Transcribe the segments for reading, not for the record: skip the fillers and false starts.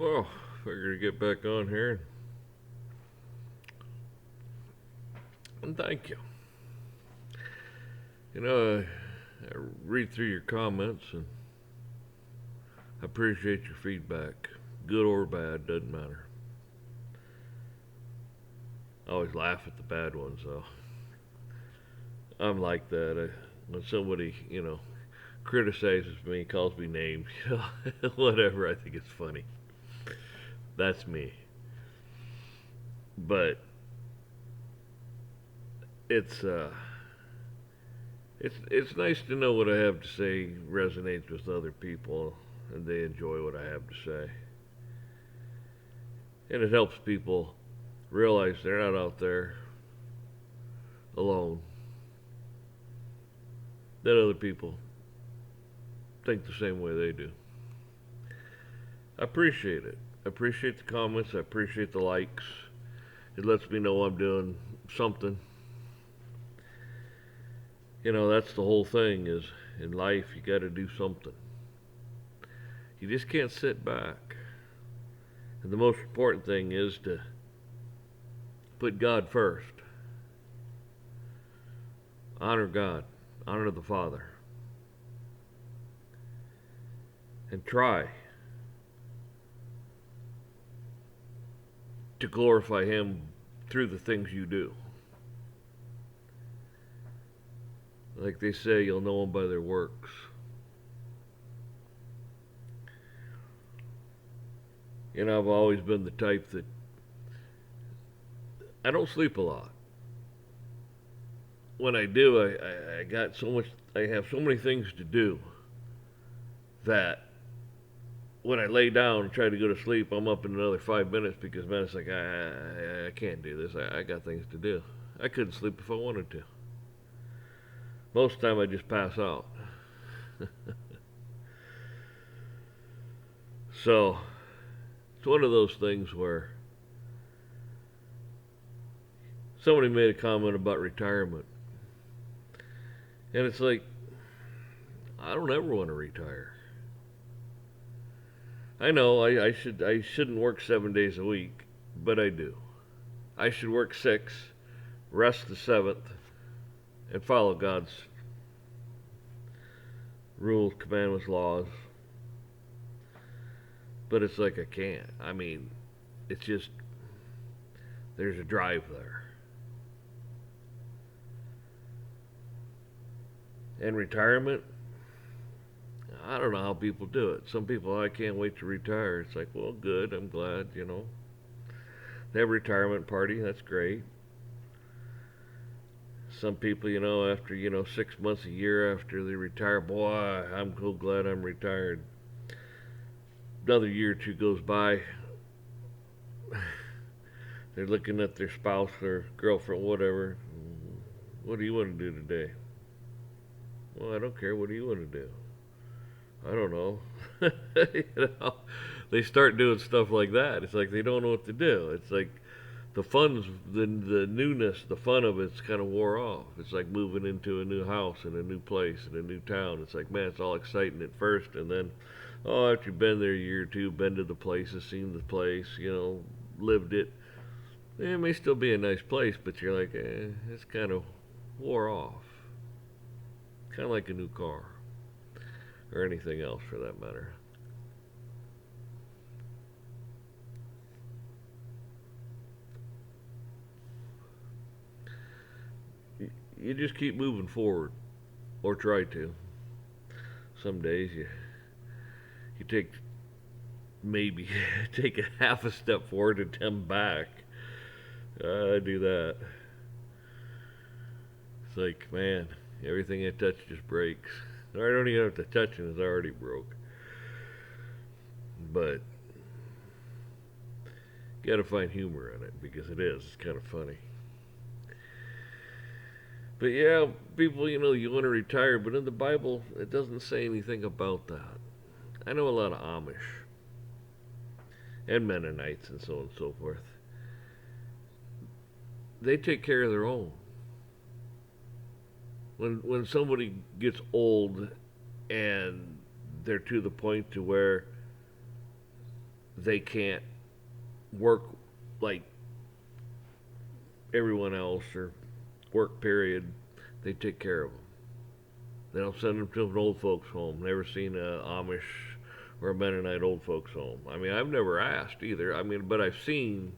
Well, figured to get back on here and thank you. I read through your comments and I appreciate your feedback, good or bad, doesn't matter. I always laugh at the bad ones though. I'm like that. When somebody, criticizes me, calls me names, whatever, I think it's funny. That's me. But it's uh, it's nice to know what I have to say resonates with other people and they enjoy what I have to say. And it helps people realize they're not out there alone. That other people think the same way they do. I appreciate it. I appreciate the comments. I appreciate the likes. It lets me know I'm doing something. That's the whole thing is in life you got to do something. You just can't sit back. And the most important thing is to put God first. Honor God. Honor the Father. And try to glorify Him through the things you do. Like they say, you'll know them by their works. I've always been the type that I don't sleep a lot. When I do, I got so much. I have so many things to do that when I lay down and try to go to sleep, I'm up in another 5 minutes because man, it's like I can't do this. I got things to do. I couldn't sleep if I wanted to. Most of the time, I just pass out. So it's one of those things where somebody made a comment about retirement, and it's like I don't ever want to retire. I know I shouldn't work 7 days a week, but I do. I should work six, rest the seventh, and follow God's rules, commandments, laws. But it's like I can't. I mean, it's just there's a drive there. And retirement, I don't know how people do it. Some people, I can't wait to retire. It's like, well, good. I'm glad. They have a retirement party. That's great. Some people, after, 6 months, a year after they retire, boy, I'm so glad I'm retired. Another year or two goes by. They're looking at their spouse or girlfriend, whatever. What do you want to do today? Well, I don't care. What do you want to do? I don't know. you know, they start doing stuff like that. It's like they don't know what to do. It's like the fun's the newness, the fun of it's kind of wore off. It's like moving into a new house in a new place in a new town. It's like man, it's all exciting at first, and then after you've been there a year or two, been to the places, seen the place, lived it. It may still be a nice place, but you're like, it's kind of wore off. Kind of like a new car or anything else for that matter. You just keep moving forward, or try to. Some days you take maybe take a half a step forward and 10 back. I do that. It's like man, everything I touch just breaks. I don't even have to touch it; it's already broke. But you gotta find humor in it because it is. It's kind of funny. But yeah, people, you want to retire, but in the Bible, it doesn't say anything about that. I know a lot of Amish and Mennonites and so on and so forth. They take care of their own. When somebody gets old and they're to the point to where they can't work like everyone else or work period, they take care of them. They don't send them to an old folks home. Never seen a Amish or a Mennonite old folks home. I mean, I've never asked either. I mean, but I've seen,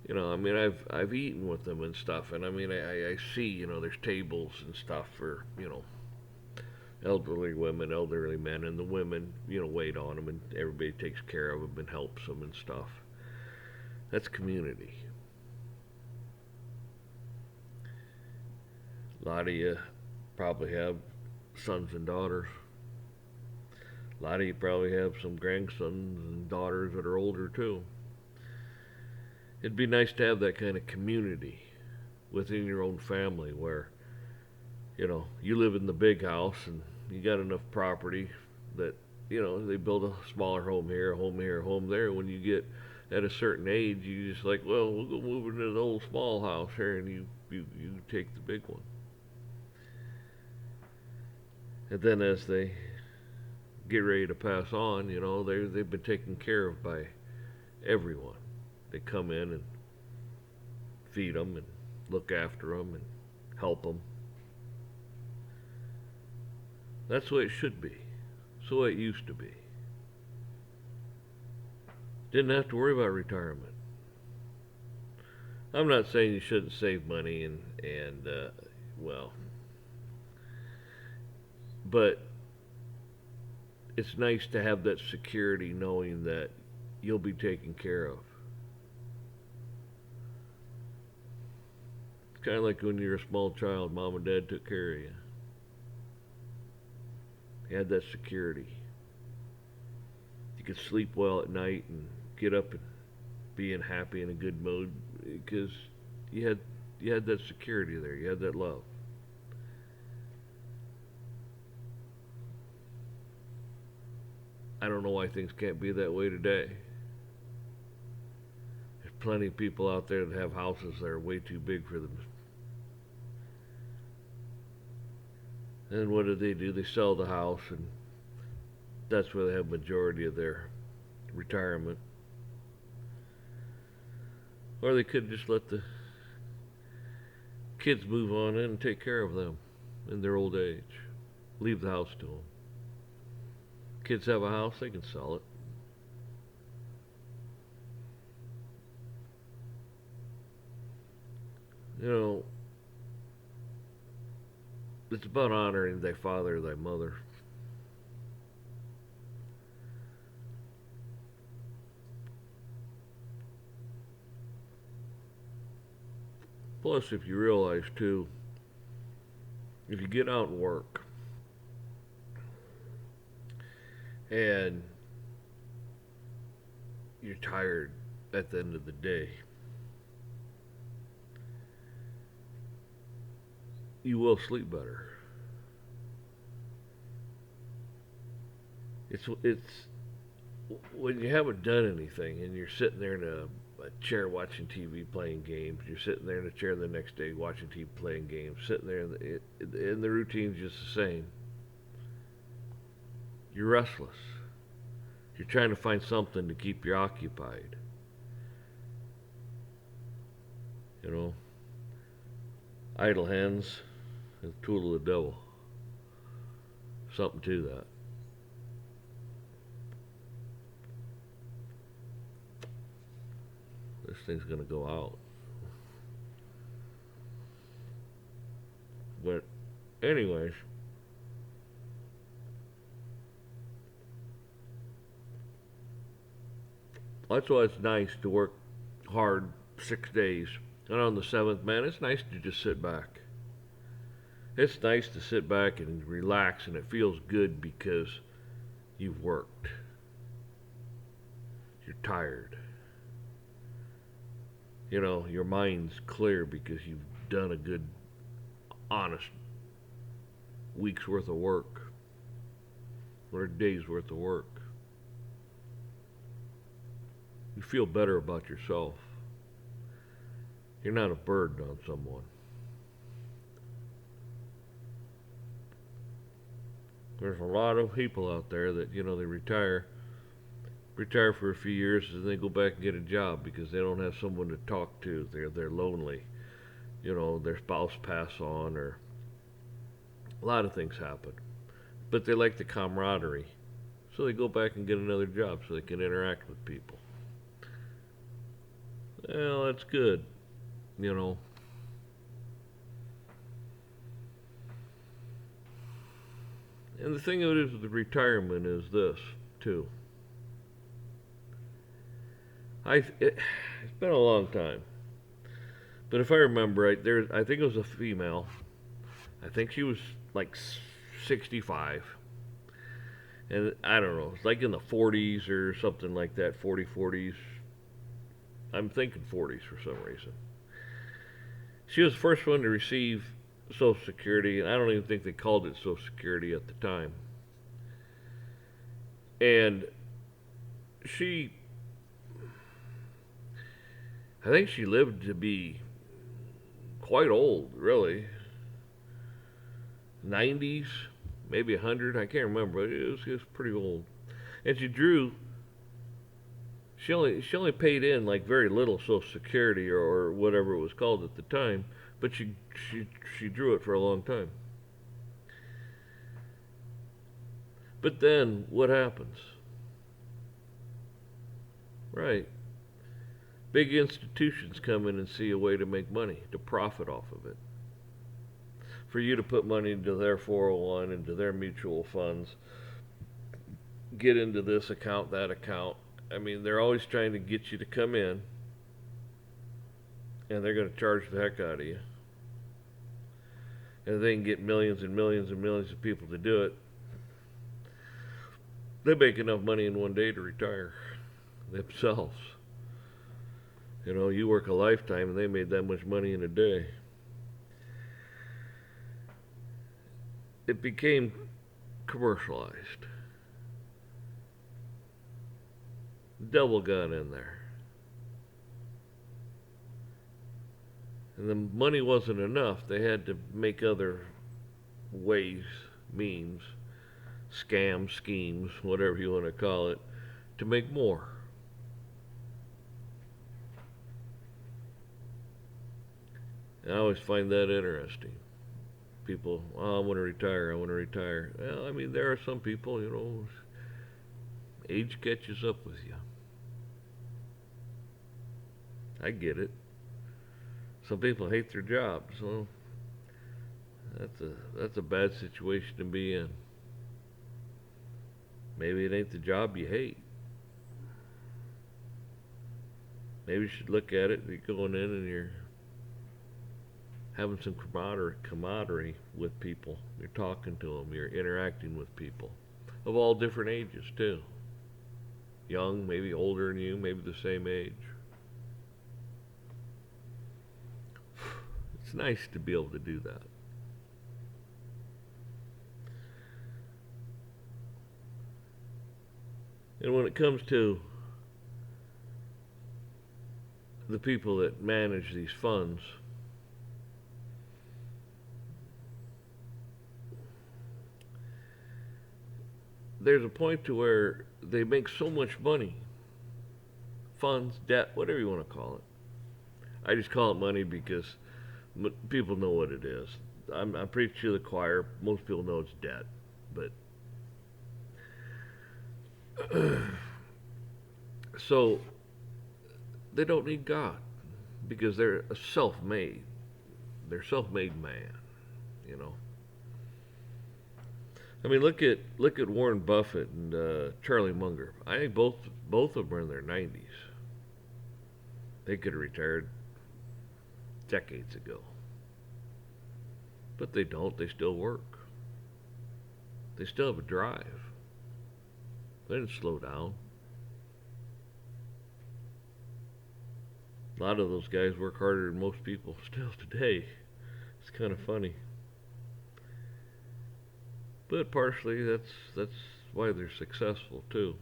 I mean, I've eaten with them and stuff, and I mean, I see, there's tables and stuff for, elderly women, elderly men, and the women, wait on them, and everybody takes care of them and helps them and stuff. That's community. A lot of you probably have sons and daughters. A lot of you probably have some grandsons and daughters that are older too. It'd be nice to have that kind of community within your own family where, you live in the big house and you got enough property that, they build a smaller home here, a home here, a home there. When you get at a certain age, you just like, well, we'll go move into the old small house here, and you take the big one. And then as they get ready to pass on, they've been taken care of by everyone. They come in and feed them and look after them and help them. That's the way it should be. It's the way it used to be. Didn't have to worry about retirement. I'm not saying you shouldn't save money and well, but it's nice to have that security knowing that you'll be taken care of. It's kind of like when you're a small child, mom and dad took care of you. You had that security. You could sleep well at night and get up and be in happy and a good mood because you had that security there. You had that love. I don't know why things can't be that way today. There's plenty of people out there that have houses that are way too big for them. And what do? They sell the house, and that's where they have majority of their retirement. Or they could just let the kids move on in and take care of them in their old age. Leave the house to them. Kids have a house, they can sell it. You know, it's about honoring thy father, thy mother. Plus, if you realize too, if you get out and work and you're tired at the end of the day, you will sleep better. It's when you haven't done anything and you're sitting there in a chair watching TV playing games. You're sitting there in a chair the next day watching TV playing games. Sitting there and the routine's just the same. You're restless. You're trying to find something to keep you occupied. You know, idle hands is the tool of the devil. Something to that. This thing's gonna go out. But anyways, that's why it's nice to work hard 6 days. And on the seventh, man, it's nice to just sit back. It's nice to sit back and relax, and it feels good because you've worked. You're tired. You know, your mind's clear because you've done a good, honest week's worth of work or a day's worth of work. You feel better about yourself. You're not a burden on someone. There's a lot of people out there that, they retire retire for a few years, and then go back and get a job because they don't have someone to talk to. They're lonely. You know, their spouse pass on, or a lot of things happen. But they like the camaraderie, so they go back and get another job so they can interact with people. Well, that's good. You know, and the thing of it is with the retirement is this too. It's been a long time, but if I remember right, I think it was a female. I think she was like 65, and I don't know, it's like in the 40s or something like that, 40s. I'm thinking 40s for some reason. She was the first one to receive Social Security, and I don't even think they called it Social Security at the time. And she, I think she lived to be quite old, really. 90s, maybe 100, I can't remember, but it was pretty old. And she only paid in like very little Social Security, or whatever it was called at the time, but she drew it for a long time. But then what happens? Right. Big institutions come in and see a way to make money, to profit off of it. For you to put money into their 401, into their mutual funds, get into this account, that account. I mean, they're always trying to get you to come in, and they're going to charge the heck out of you. And if they can get millions and millions and millions of people to do it, they make enough money in one day to retire themselves. You know, you work a lifetime and they made that much money in a day. It became commercialized. Double gun in there. And the money wasn't enough. They had to make other ways, means, scams, schemes, whatever you want to call it, to make more. And I always find that interesting. People, oh, I want to retire, I want to retire. Well, I mean, there are some people, you know, age catches up with you. I get it. Some people hate their jobs, so that's a bad situation to be in. Maybe it ain't the job you hate. Maybe you should look at it. You're going in and you're having some camaraderie with people. You're talking to them. You're interacting with people of all different ages too. Young, maybe older than you, maybe the same age. It's nice to be able to do that. And when it comes to the people that manage these funds, there's a point to where they make so much money, funds, debt, whatever you want to call it. I just call it money because people know what it is. I'm preaching to the choir. Most people know it's debt, but so they don't need God because they're a self-made. They're self-made man, you know. I mean, look at Warren Buffett and Charlie Munger. I think both of them are in their 90s. They could have retired decades ago, but they don't. They still work. They still have a drive. They didn't slow down. A lot of those guys work harder than most people still today. It's kind of funny. But partially that's why they're successful too.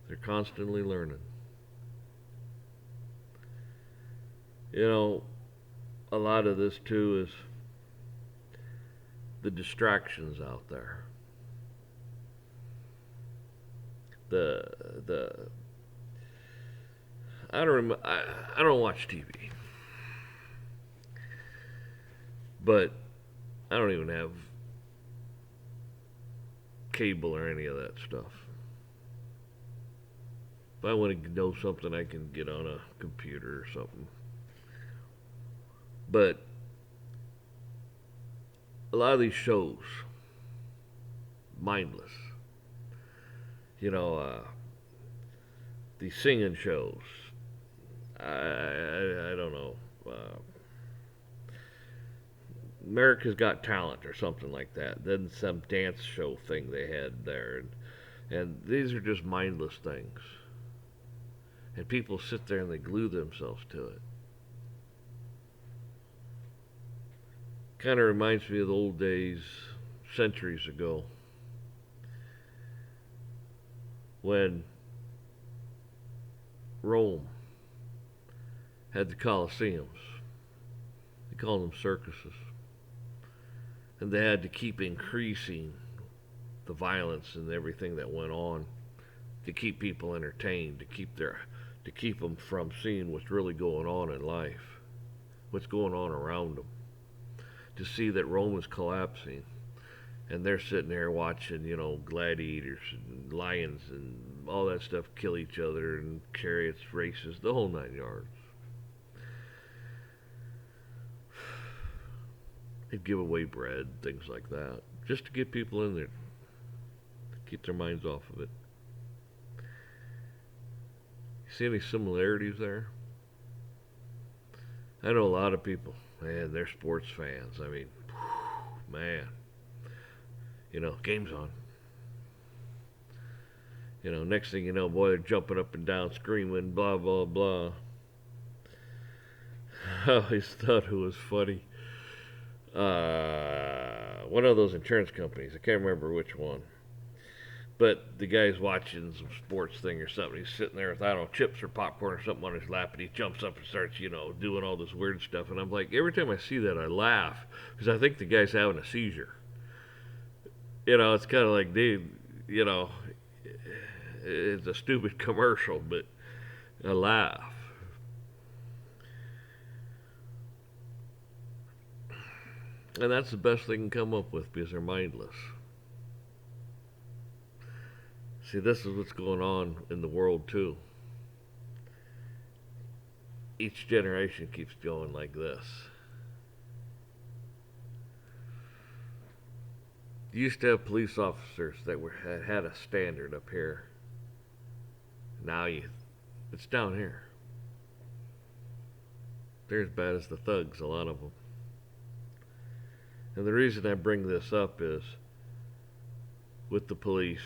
They're constantly learning. You know, a lot of this too is the distractions out there. the the I don't watch TV, but I don't even have cable or any of that stuff. If I want to know something, I can get on a computer or something. But a lot of these shows, mindless. You know, these singing shows. I don't know. America's Got Talent or something like that. Then some dance show thing they had there, and these are just mindless things. And people sit there and they glue themselves to it. Kind of reminds me of the old days, centuries ago, when Rome had the Colosseums. They called them circuses. And they had to keep increasing the violence and everything that went on to keep people entertained, to keep them from seeing what's really going on in life, what's going on around them, to see that Rome is collapsing, and they're sitting there watching, gladiators and lions and all that stuff kill each other and chariots races, the whole 9 yards. They'd give away bread, things like that, just to get people in there, to keep their minds off of it. You see any similarities there? I know a lot of people, man, they're sports fans. I mean, man, game's on. Next thing you know, boy, they're jumping up and down, screaming, blah, blah, blah. I always thought it was funny. One of those insurance companies, I can't remember which one, but the guy's watching some sports thing or something. He's sitting there with, I don't know, chips or popcorn or something on his lap, and he jumps up and starts, doing all this weird stuff. And I'm like, every time I see that, I laugh because I think the guy's having a seizure. It's kind of like, dude, it's a stupid commercial, but I laugh. And that's the best they can come up with because they're mindless. See, this is what's going on in the world, too. Each generation keeps going like this. You used to have police officers that had a standard up here. Now it's down here. They're as bad as the thugs, a lot of them. And the reason I bring this up is with the police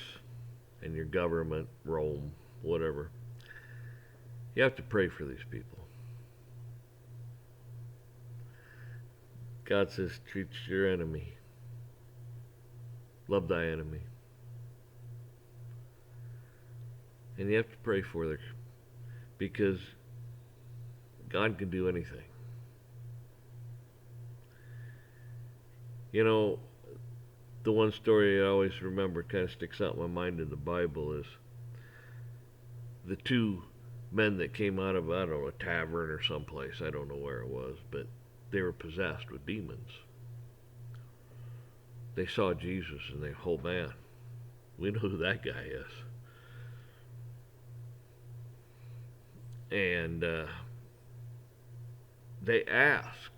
and your government, Rome, whatever, you have to pray for these people. God says, treat your enemy. Love thy enemy. And you have to pray for them because God can do anything. The one story I always remember, kind of sticks out in my mind in the Bible, is the two men that came out of, I don't know, a tavern or someplace. I don't know where it was, but they were possessed with demons. They saw Jesus and they, oh man, we know who that guy is. And they asked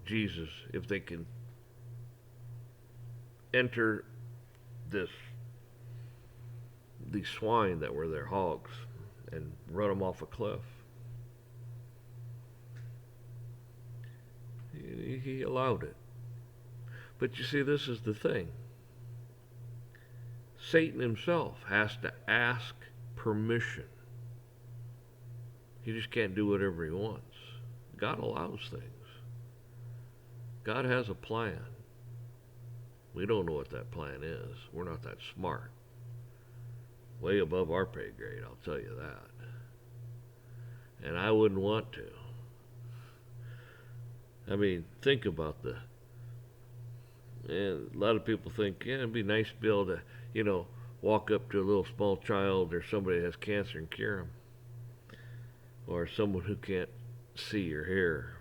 Jesus if they can enter these swine that were their hogs and run them off a cliff. He allowed it. But you see, this is the thing. Satan himself has to ask permission. He just can't do whatever he wants. God allows things. God has a plan. We don't know what that plan is. We're not that smart. Way above our pay grade, I'll tell you that. And I wouldn't want to. I mean, think about and a lot of people think, yeah, it'd be nice to be able to, walk up to a little small child or somebody that has cancer and cure them, or someone who can't see or hear.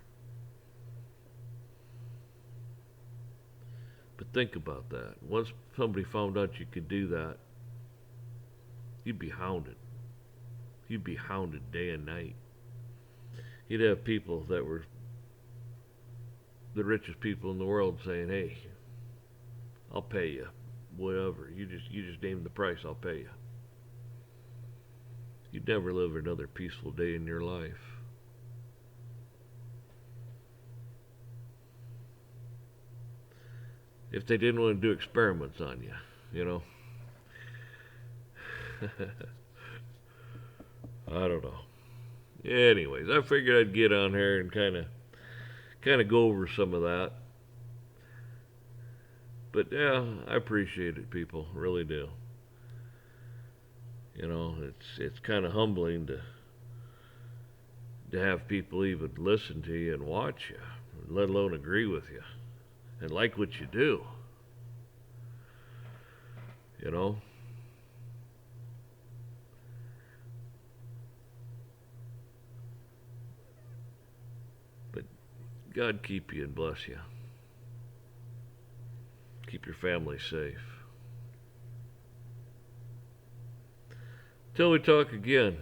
But think about that. Once somebody found out you could do that, you'd be hounded. You'd be hounded day and night. You'd have people that were the richest people in the world saying, "Hey, I'll pay you, whatever. You just name the price. I'll pay you." You'd never live another peaceful day in your life. If they didn't want to do experiments on you, you know. I don't know. Anyways, I figured I'd get on here and kind of go over some of that. But yeah, I appreciate it, people. Really do. It's kind of humbling to have people even listen to you and watch you, let alone agree with you and like what you do. You know, but God keep you and bless you. Keep your family safe. Till we talk again.